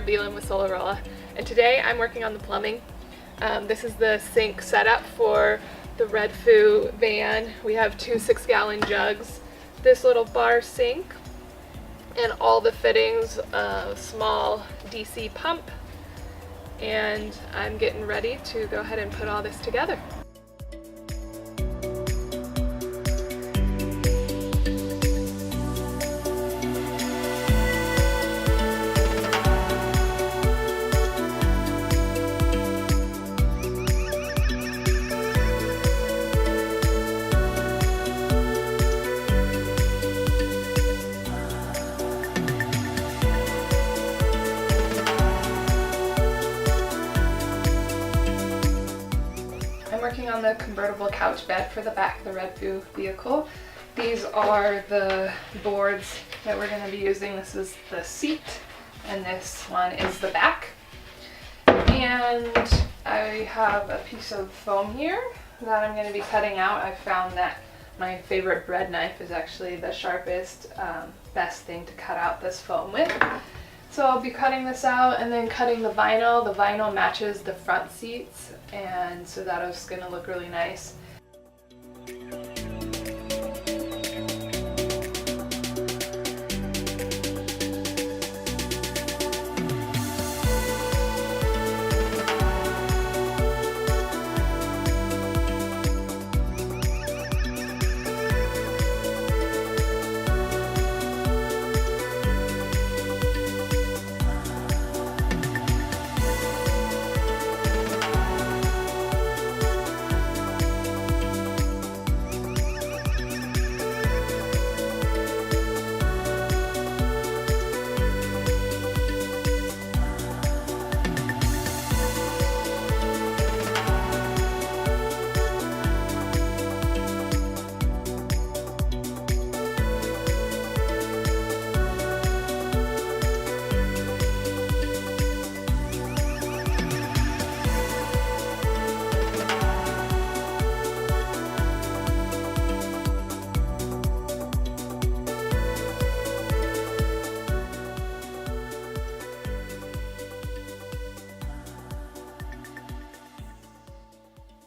Beelan with Solarrolla, and today I'm working on the plumbing. This is the sink setup for the Redfoo van. We have two 6-gallon jugs, this little bar sink, and all the fittings, small DC pump, and I'm getting ready to go ahead and put all this together. I'm working on the convertible couch bed for the back of the Redfoo vehicle. These are the boards that we're going to be using. This is the seat and this one is the back. And I have a piece of foam here that I'm going to be cutting out. I found that my favorite bread knife is actually the sharpest, best thing to cut out this foam with. So I'll be cutting this out and then cutting the vinyl. The vinyl matches the front seats, and so that is going to look really nice.